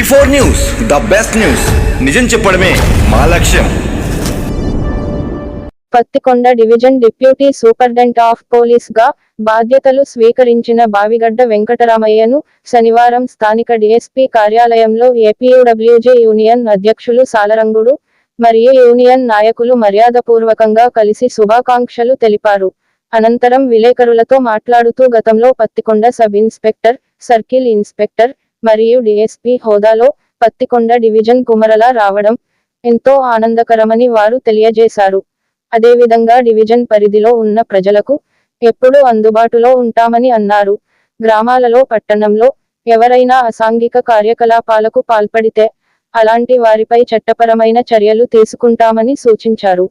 V4 news the best news. నిజం చెప్పడమే మా లక్ష్యం. Pattikonda division deputy superintendent of police గా బాధ్యతలు స్వీకరించిన బావిగడ్డ వెంకటరామయ్యను శనివారం స్థానిక డీఎస్పీ కార్యాలయంలో ఏపీయూడబ్ల్యూజే యూనియన్ అధ్యక్షులు సాలరంగుడు మరియు యూనియన్ నాయకులు మర్యాదపూర్వకంగా కలిసి శుభాకాంక్షలు తెలిపారు. అనంతరం విలేకరులతో మాట్లాడుతూ గతంలో Pattikonda sub inspector, circle inspector మరియు డీఎస్పీ హోదాలో పత్తికొండ డివిజన్ కుమరలా రావడం ఎంతో ఆనందకరమని వారు తెలియజేశారు. అదేవిధంగా డివిజన్ పరిధిలో ఉన్న ప్రజలకు ఎప్పుడూ అందుబాటులో ఉంటామని అన్నారు. గ్రామాలలో, పట్టణంలో ఎవరైనా అసాంఘిక కార్యకలాపాలకు పాల్పడితే అలాంటి వారిపై చట్టపరమైన చర్యలు తీసుకుంటామని సూచించారు.